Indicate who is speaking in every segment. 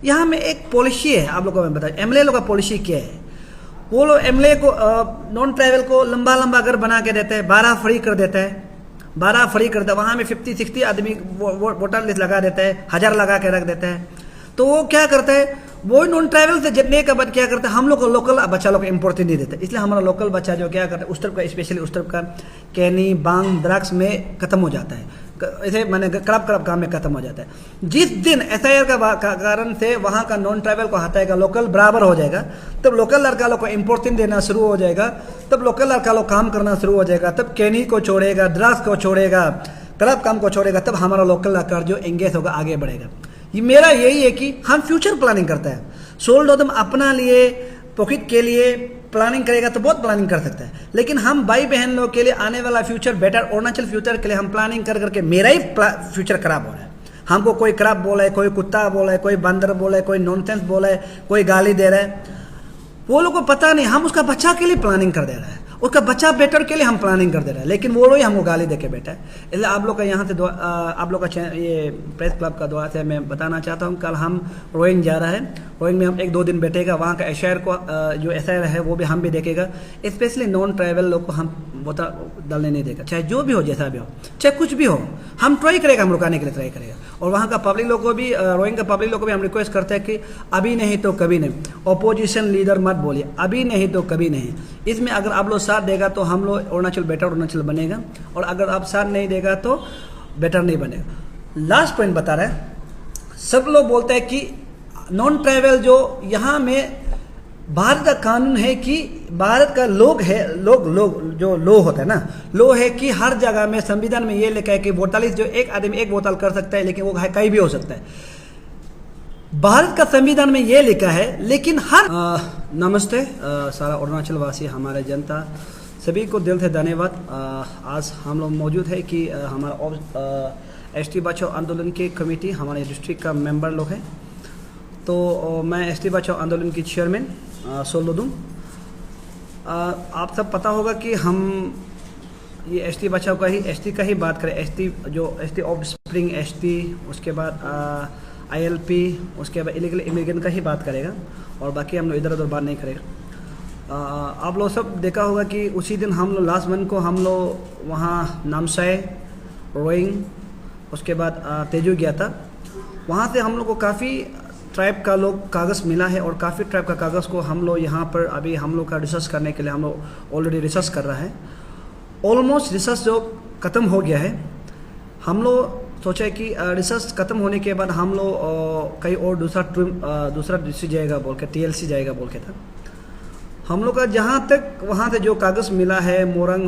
Speaker 1: यहाँ में एक पॉलिसी है, आप लोगों को मैं बता, एमएलए लोग का पॉलिसी क्या है। वो लोग एमएलए को नॉन ट्राइबल को लंबा लंबा घर बना के देते हैं, 12 फ्री कर देता है, 12 फ्री कर देता है। वहाँ में 50-60 आदमी वोटर लिस्ट लगा देता है, 1000 लगा के रख देता है। तो वो क्या करता है, वो नॉन ट्राइबल से जितने का बाद क्या करता है, हम लोग को लोकल बच्चा लोग को इम्पोर्टेंस नहीं देते, इसलिए हमारा लोकल बच्चा जो क्या करता है उस तरफ का, स्पेशली उस तरफ का कैनी बांग द्राक्ष में खत्म हो जाता है, ऐसे मैंने करब काम में खत्म हो जाता है। जिस दिन एसआईआर का कारण से वहाँ का नॉन ट्राइबल को हटाएगा, लोकल बराबर हो जाएगा, तब लोकल लड़का लोग को इम्पोर्टेंस देना शुरू हो जाएगा, तब लोकल लड़का लोग काम करना शुरू हो जाएगा, तब कैनी को छोड़ेगा, द्राक्ष को छोड़ेगा, करब काम को छोड़ेगा, तब हमारा लोकल लड़का जो एंगेज होगा आगे बढ़ेगा। ये मेरा यही है कि हम फ्यूचर प्लानिंग करते हैं, सोल्डोदम अपना लिए पॉकेट के लिए प्लानिंग करेगा तो बहुत प्लानिंग कर सकता है, लेकिन हम भाई बहन लोग के लिए आने वाला फ्यूचर, बेटर अरुणाचल फ्यूचर के लिए हम प्लानिंग कर करके मेरा ही फ्यूचर खराब हो रहा है। हमको कोई खराब बोला है, कोई कुत्ता बोला है, कोई बंदर बोला है, कोई नॉनसेंस बोला है, कोई गाली दे रहा है, वो लोग को पता नहीं, हम उसका बच्चा के लिए प्लानिंग कर दे रहा है, उसका बच्चा बेटर के लिए हम प्लानिंग कर दे रहे हैं, लेकिन वो लोग ही हमको गाली देके बैठा है। इसलिए आप लोग का यहाँ से आप लोग का ये प्रेस क्लब का दुआ से मैं बताना चाहता हूँ, कल हम रोइंग जा रहा है, रोइंग में हम 1-2 दिन बैठेगा, वहाँ का एसआईआर को जो एसआईआर है वो भी हम भी देखेगा, स्पेशली नॉन ट्राइबल लोग को हम वोट डालने नहीं देगा, चाहे जो भी हो, जैसा भी हो, चाहे कुछ भी हो, हम ट्राई करेगा, हम रुकाने के लिए ट्राई करेगा। और वहाँ का पब्लिक लोग को भी, रोइंग का पब्लिक लोग को भी हम रिक्वेस्ट करते हैं कि अभी नहीं तो कभी नहीं, अपोजिशन लीडर मत बोलिए, अभी नहीं तो कभी नहीं। इसमें अगर आप लोग साथ देगा तो हम लोग अरुणाचल बेटर अरुणाचल बनेगा, और अगर आप साथ नहीं देगा तो बेटर नहीं बनेगा। लास्ट पॉइंट बता रहा है, सब लोग बोलते हैं कि नॉन ट्राइबल जो यहाँ में भारत का कानून है कि भारत का लोग है, लोग जो लो होता है ना, लो है कि हर जगह में संविधान में ये लिखा है कि वोटालिस जो एक आदमी एक वोटल कर सकता है, लेकिन वो कहीं भी हो सकता है। भारत का संविधान में ये लिखा है, लेकिन हर नमस्ते सारा अरुणाचल वासी, हमारे जनता सभी को दिल से धन्यवाद। आज हम लोग मौजूद है कि हमारा एसटी बचाओ आंदोलन की कमेटी, हमारे डिस्ट्रिक्ट का मेंबर लोग हैं, तो मैं एसटी बचाओ आंदोलन की चेयरमैन सोल्डोदुम। आप सब पता होगा कि हम ये एसटी बचाओ का ही, एसटी का ही बात करें, एसटी ऑफ स्प्रिंग एसटी, उसके बाद आईएलपी, उसके बाद इलीगल इमिग्रेंट का ही बात करेगा, और बाकी हम लोग इधर उधर बात नहीं करेगा। आप लोग सब देखा होगा कि उसी दिन हम लोग लास्ट मंथ को हम लोग वहाँ नामसाई, रोइंग, उसके बाद तेजू गया था। वहाँ से हम लोग को काफ़ी ट्राइब का लोग कागज़ मिला है, और काफ़ी ट्राइब का कागज़ को हम लोग यहाँ पर अभी हम लोग का रिसर्च करने के लिए हम लोग ऑलरेडी रिसर्च कर रहा है। ऑलमोस्ट रिसर्च जो ख़त्म हो गया है, हम लोग सोचे कि रिसर्च खत्म होने के बाद हम लोग कहीं और दूसरा डिस्ट्रिक्ट जाएगा बोल के, टीएलसी जाएगा बोल के था हम लोग का। जहाँ तक वहाँ से जो कागज़ मिला है, मोरंग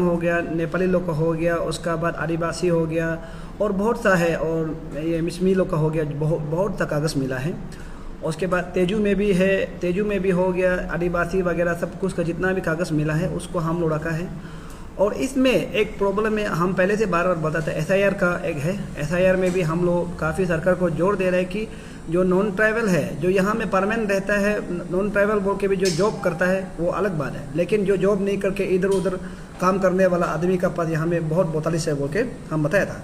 Speaker 1: हो गया, नेपाली लोग का हो गया, उसका बाद आदिवासी हो गया, और बहुत सा है, और ये मिसमी लोग का हो गया, बहुत सा कागज़ मिला है। उसके बाद तेजू में भी है, तेजू में भी हो गया, आदिवासी वगैरह सब कुछ का जितना भी कागज़ मिला है उसको हम लोग रखा है। और इसमें एक प्रॉब्लम है, हम पहले से बार बार बताते हैं, एसआईआर का एक है, एसआईआर में भी हम लोग काफ़ी सरकार को जोर दे रहे हैं कि जो नॉन ट्राइबल है, जो यहाँ में परमानेंट रहता है, नॉन ट्राइबल बोल के भी जो जॉब करता है वो अलग बात है, लेकिन जो जॉब नहीं करके इधर उधर काम करने वाला आदमी का पास यहाँ में बहुत बोतालिस है बोल के हम बताया था।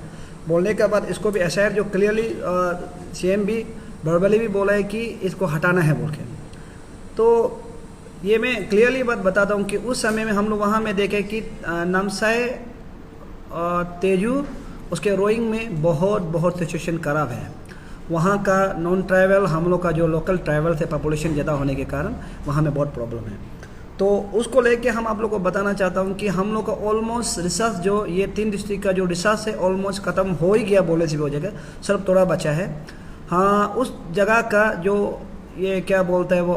Speaker 1: बोलने के बाद इसको भी एसआईआर जो क्लियरली सीएम भी वर्बली भी बोला है कि इसको हटाना है बोल के। तो ये मैं क्लियरली बात बताता हूँ कि उस समय में हम लोग वहाँ में देखे कि नामसाई, तेजू, उसके रोइंग में बहुत सिचुएशन खराब है। वहाँ का नॉन ट्राइबल, हम लोग का जो लोकल ट्राइबल से पॉपुलेशन ज़्यादा होने के कारण वहाँ में बहुत प्रॉब्लम है। तो उसको लेके हम आप लोग को बताना चाहता हूँ कि हम लोग का ऑलमोस्ट रिसर्च जो ये 3 डिस्ट्रिक्ट का जो रिसर्च है ऑलमोस्ट ख़त्म हो ही गया बोलने से भी हो जाएगा, सिर्फ थोड़ा बचा है। हाँ, उस जगह का जो ये क्या बोलता है वो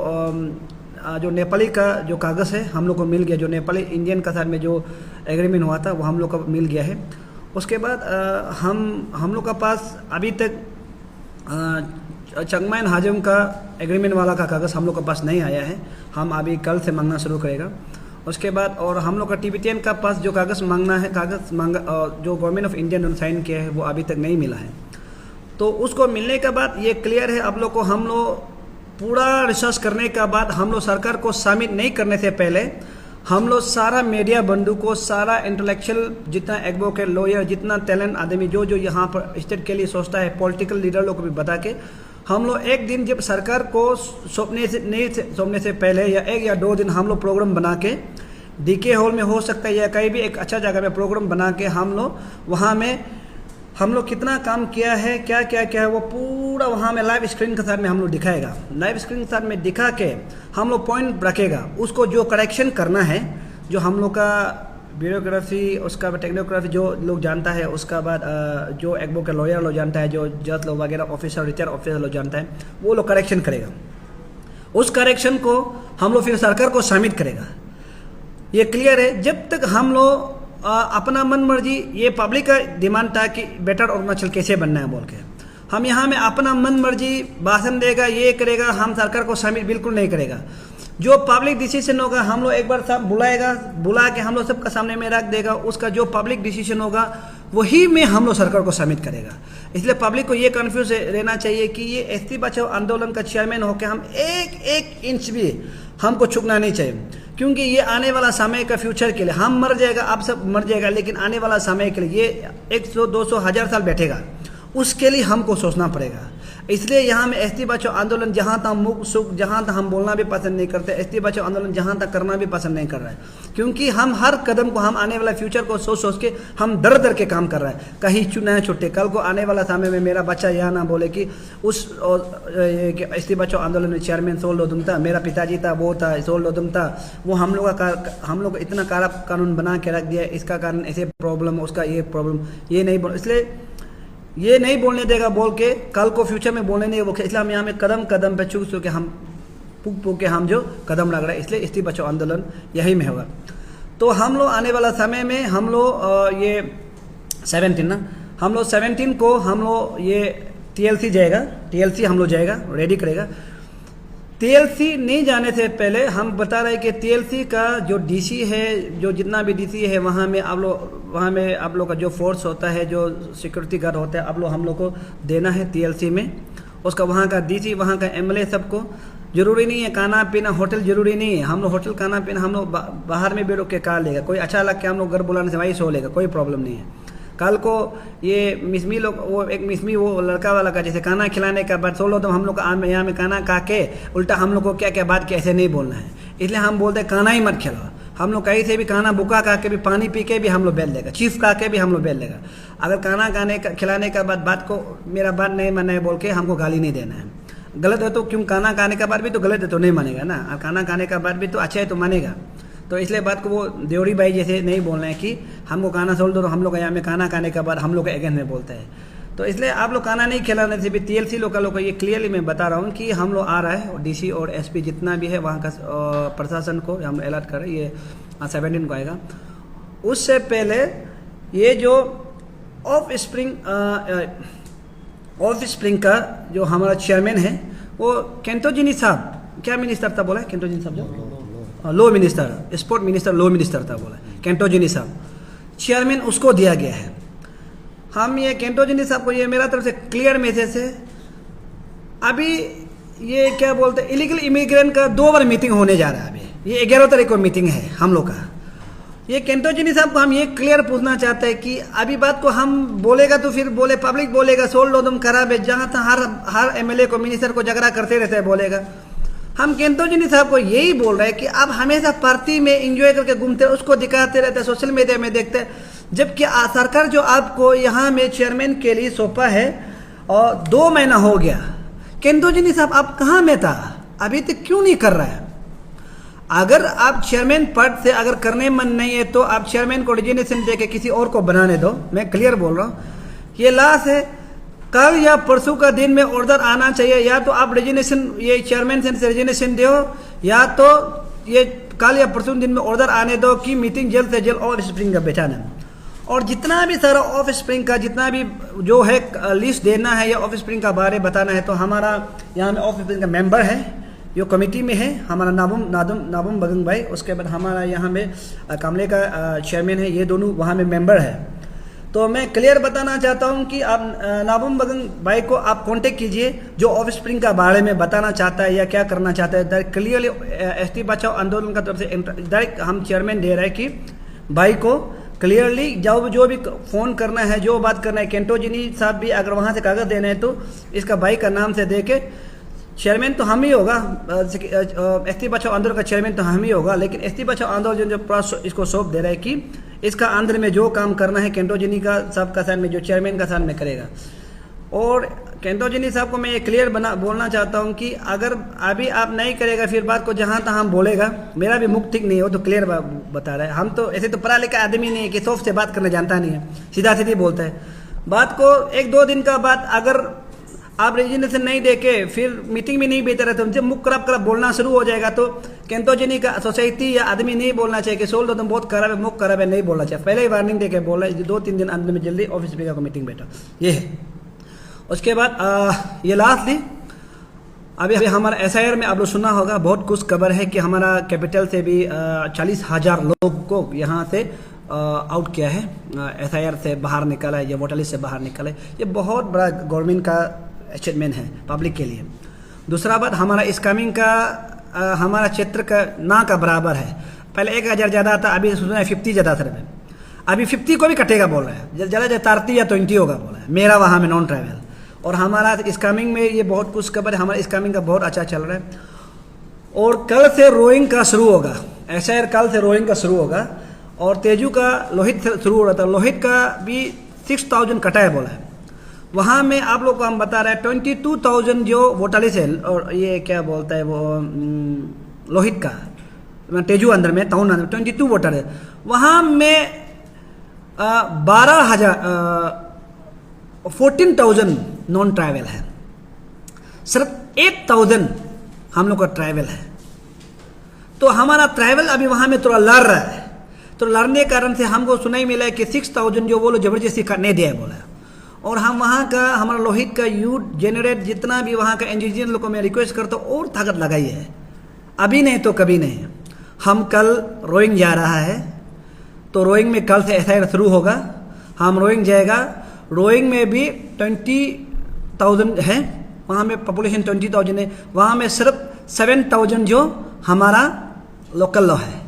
Speaker 1: जो नेपाली का जो कागज़ है हम लोग को मिल गया, जो नेपाली इंडियन का साथ में जो एग्रीमेंट हुआ था वो हम लोग को मिल गया है। उसके बाद हम लोग का पास अभी तक चंगमाइन हाजम का एग्रीमेंट वाला का कागज़ हम लोग के पास नहीं आया है, हम अभी कल से मांगना शुरू करेगा। उसके बाद और हम लोग का टिबेटियन का पास जो कागज़ मांगना है, जो गवर्नमेंट ऑफ इंडिया ने साइन किया है वो अभी तक नहीं मिला है। तो उसको मिलने के बाद ये क्लियर है आप लोग को, हम लोग पूरा रिसर्च करने के बाद हम लोग सरकार को सबमिट नहीं करने से पहले हम लोग सारा मीडिया बंधु को, सारा इंटेलेक्चुअल जितना एडवोकेट, लॉयर, जितना टैलेंट आदमी जो यहाँ पर स्टेट के लिए सोचता है, पॉलिटिकल लीडर लोग को भी बता के हम लोग एक दिन जब सरकार को सौंपने से पहले या 1 या 2 दिन हम लोग प्रोग्राम बना के डीके हॉल में हो सकता है या कहीं भी एक अच्छा जगह में प्रोग्राम बना के हम लोग वहाँ में हम लोग कितना काम किया है, क्या क्या क्या है, वो पूरा वहाँ में लाइव स्क्रीन के साथ में हम लोग दिखाएगा। लाइव स्क्रीन के साथ में दिखा के हम लोग पॉइंट रखेगा, उसको जो करेक्शन करना है, जो हम लोग का ब्यूरोक्रेसी, उसका बाद टेक्नोक्रेसी जो लोग जानता है, उसका बाद जो एग्बो के लॉयर लोग जानता है, जो जज लोग वगैरह ऑफिसर रिटायर ऑफिसर लोग जानता है, वो लोग करेक्शन करेगा। उस करेक्शन को हम लोग फिर सरकार को सबमिट करेगा। ये क्लियर है। जब तक हम लोग अपना मन मर्जी, ये पब्लिक का डिमांड था कि बेटर अरुणाचल कैसे बनना है बोल के, हम यहाँ में अपना मन मर्जी भाषण देगा, ये करेगा, हम सरकार को शामिल बिल्कुल नहीं करेगा। जो पब्लिक डिसीजन होगा हम लोग एक बार सब बुला के हम लोग सबका सामने में रख देगा, उसका जो पब्लिक डिसीजन होगा वही में हम लोग सरकार को सबमिट करेगा। इसलिए पब्लिक को ये कन्फ्यूज रहना चाहिए कि ये एसटी बचाओ आंदोलन का चेयरमैन होकर हम एक इंच भी हमको झुकना नहीं चाहिए, क्योंकि ये आने वाला समय का फ्यूचर के लिए हम मर जाएगा, आप सब मर जाएगा, लेकिन आने वाला समय के लिए ये 100, 200, 1000 साल बैठेगा, उसके लिए हमको सोचना पड़ेगा। इसलिए यहाँ में एसटी बचाओ आंदोलन जहाँ तक मुख सुख, जहाँ तक हम बोलना भी पसंद नहीं करते, एसटी बचाओ आंदोलन जहाँ तक करना भी पसंद नहीं कर रहा है, क्योंकि हम हर कदम को हम आने वाला फ्यूचर को सोच के हम डर के काम कर रहे हैं। कहीं नया छुट्टे, कल को आने वाला समय में मेरा बच्चा यह ना बोले कि उस एसटी बचाओ आंदोलन में चेयरमैन सोल लोदुम था, मेरा पिताजी था, वो था सोल लोदुम था, वो हम लोग इतना कानून बना के रख दिया, इसका कारण ऐसे प्रॉब्लम, उसका ये प्रॉब्लम, ये नहीं बोल, इसलिए ये नहीं बोलने देगा बोल के कल को फ्यूचर में बोलने नहीं बोल, इसलिए हम यहाँ में कदम कदम पे चूक के हम पुक के हम जो कदम लग रहा है, इसलिए एसटी बचाओ आंदोलन यही में होगा। तो हम लोग आने वाला समय में हम लोग ये 17 ना, हम लोग 17 को हम लोग ये टीएलसी जाएगा, टीएलसी हम लोग जाएगा, रेडी करेगा। टीएलसी नहीं जाने से पहले हम बता रहे हैं कि टीएलसी का जो डीसी है, जो जितना भी डीसी है, वहाँ में आप लोग का जो फोर्स होता है, जो सिक्योरिटी गार्ड होता है, हम लोग को देना है टीएलसी में। उसका वहाँ का डीसी, वहाँ का एमएलए, सबको जरूरी नहीं है खाना पीना, होटल जरूरी नहीं है, हम लोग होटल खाना पीना हम लोग बाहर में भी रोक के खा लेगा, कोई अच्छा लग के हम लोग घर बुलाने से वही सो लेगा, कोई प्रॉब्लम नहीं है। कल को ये मिसमी लोग, वो एक मिसमी वो लड़का वाला का जैसे खाना खिलाने का बाद सोलो, तो हम लोग यहाँ में खाना खा के उल्टा हम लोग को क्या क्या बात कैसे नहीं बोलना है, इसलिए हम बोलते हैं खाना ही मत खिलाओ। हम लोग कहीं से भी खाना बुका खा के भी, पानी पी के भी हम लोग बैठ लेगा, चीफ खा के भी हम लोग बैठ लेगा। अगर खाना खिलाने का बाद बात को मेरा बात नहीं माना है बोल के हमको गाली नहीं देना है। गलत है तो क्यों, खाना खाने का बाद भी तो गलत है तो नहीं मानेगा ना, और खाना खाने का बाद भी तो अच्छा है तो मानेगा। तो इसलिए बात को वो देवरी भाई जैसे नहीं बोलना है कि हमको खाना सोल दो, तो हम लोग यहाँ में खाना खाने के बाद हम लोग अगेंस्ट में बोलते हैं। तो इसलिए आप लोग खाना नहीं खिलाने से भी टीएलसी लोग का ये क्लियरली मैं बता रहा हूँ कि हम लोग आ रहा है, और डीसी और एसपी जितना भी है वहाँ का प्रशासन को हम अलर्ट कर रहे हैं, ये 17 को आएगा। उससे पहले ये जो ऑफ स्प्रिंग का जो हमारा चेयरमैन है वो केंटोजिनी साहब, क्या मिनिस्टर था बोला है केंटोजिनी साहब, जो लो मिनिस्टर, स्पोर्ट मिनिस्टर, लो मिनिस्टर था बोला, केंटोजिनी साहब चेयरमैन उसको दिया गया है। हम ये केंटोजिनी साहब को, ये मेरा तरफ से क्लियर मैसेज है, अभी ये क्या बोलते हैं, इलीगल इमिग्रेंट का 2 बार मीटिंग होने जा रहा है। अभी ये 11 तारीख को मीटिंग है हम लोग का। ये केंटोजिनी साहब को हम ये क्लियर पूछना चाहते हैं कि अभी बात को हम बोलेगा तो फिर बोले, पब्लिक बोलेगा सोल लोदम खराब है, जहाँ तक हर एमएलए को, मिनिस्टर को झगड़ा करते रहते हैं बोलेगा। हम केंटोजिनी साहब को यही बोल रहे हैं कि आप हमेशा पार्टी में एंजॉय करके घूमते हैं, उसको दिखाते रहते हैं, सोशल मीडिया में देखते हैं, जबकि सरकार जो आपको यहाँ में चेयरमैन के लिए सौंपा है और 2 महीना हो गया। केंटोजिनी साहब आप कहाँ में था, अभी तक क्यों नहीं कर रहा है? अगर आप चेयरमैन पद से अगर करने मन नहीं है तो आप चेयरमैन को रिजिग्नेशन दे के किसी और को बनाने दो। मैं क्लियर बोल रहा हूँ, ये लास्ट है, कल या परसों का दिन में ऑर्डर आना चाहिए, या तो आप रिजिग्नेशन, ये चेयरमैन से रिजिग्नेशन दो, या तो ये कल या परसों दिन में ऑर्डर आने दो कि मीटिंग जल्द से जल्द ऑफ स्प्रिंग का बैठाना। और जितना भी सारा ऑफ स्प्रिंग का जितना भी जो है लिस्ट देना है या ऑफ स्प्रिंग का बारे बताना है, तो हमारा यहाँ में ऑफ स्प्रिंग का मेंबर है, जो कमेटी में है हमारा नाबुम बगंग भाई, उसके बाद हमारा यहाँ में कामले का चेयरमैन है, ये दोनों वहाँ में मेंबर है। तो मैं क्लियर बताना चाहता हूँ कि आप नाबुम बगंग भाई को आप कांटेक्ट कीजिए, जो ऑफ स्प्रिंग का बारे में बताना चाहता है या क्या करना चाहता है। डायरेक्ट क्लियरली एसटी बचाओ आंदोलन का तरफ से डायरेक्ट हम चेयरमैन दे रहे हैं कि भाई को क्लियरली जो भी फ़ोन करना है, जो बात करना है, केंटोजिनी साहब भी अगर वहाँ से कागज़ देने हैं तो इसका भाई का नाम से दे के, चेयरमैन तो हम ही होगा, एसटी बचाओ आंदोलन का चेयरमैन तो हम ही होगा, लेकिन एसटी बचाओ आंदोलन जो इसको सौंप दे रहा है कि इसका अंदर में जो काम करना है केंटोजिनी का साहब का साथ में, जो चेयरमैन का साथ में करेगा। और केंटोजिनी साहब को मैं ये क्लियर बोलना चाहता हूँ कि अगर अभी आप नहीं करेगा, फिर बात को जहाँ तहाँ बोलेगा, मेरा भी मुख ठीक नहीं हो तो क्लियर बता रहा है। हम तो ऐसे तो पढ़ा लिखा आदमी नहीं है कि सॉफ्ट से बात करना जानता नहीं है, सीधा सीधी बोलता है बात को। 1-2 दिन का बाद अगर आप रेजिग्नेशन नहीं देके फिर मीटिंग भी नहीं बेहतर है, तो जब मुख खराब बोलना शुरू हो जाएगा तो केंटोजिनी का सोसाइटी या आदमी नहीं बोलना चाहिए कि सोल तो तुम बहुत खराब है, मुख खराब है, नहीं बोलना चाहिए। पहले ही वार्निंग देके बोला 2-3 दिन अंदर में जल्दी ऑफिस स्पीकर को मीटिंग बैठा, ये है। उसके बाद ये लास्टली अभी हमारा SIR में आप लोग सुना होगा, बहुत कुछ खबर है कि हमारा कैपिटल से भी 40,000 लोग को यहाँ से आउट किया है, SIR से बाहर निकाला है, या वोटर लिस्ट से बाहर निकाला है। ये बहुत बड़ा गवर्नमेंट का अचीवमेंट है पब्लिक के लिए। दूसरा बात, हमारा स्कैमिंग का हमारा क्षेत्र का ना का बराबर है। पहले 1,000 ज़्यादा था, अभी सुना है 50 ज़्यादा था। अभी 50 को भी कटेगा बोल रहा है, ज़्यादा 30 या 20 होगा बोला है मेरा वहाँ में नॉन ट्रैवल। और हमारा स्कैमिंग में ये बहुत कुछ खबर है, हमारा स्कैमिंग का बहुत अच्छा चल रहा है। और कल से रोइंग का शुरू होगा, SIR कल से रोइंग का शुरू होगा। और तेजू का लोहित से शुरू हो रहा था, लोहित का भी 6,000 कटा है बोला है। वहाँ में आप लोग को हम बता रहे हैं 22,000 जो वोटालिस है, और ये क्या बोलता है वो लोहित का तेजू अंदर में टाउन अंदर 22 वोटर है। वहाँ में 14,000 नॉन ट्राइवल है, सिर्फ 8,000 हम लोग का ट्राइवल है। तो हमारा ट्राइवल अभी वहाँ में थोड़ा लड़ रहा है, तो लड़ने के कारण से हमको सुनाई मिला है कि 6,000 जो वो लोग जबरदस्ती करने दिया बोला। और हम वहाँ का हमारा लोहित का यूथ जेनरेट जितना भी वहाँ का इंडिजिनियस लोग को मैं रिक्वेस्ट करता हूँ और ताकत लगाई है, अभी नहीं तो कभी नहीं। हम कल रोइंग जा रहा है, तो रोइंग में कल से SIR शुरू होगा, हम रोइंग जाएगा। रोइंग में भी 20,000 है, वहाँ में पॉपुलेशन 20,000 है, वहाँ में सिर्फ 7,000 जो हमारा लोकल लो है।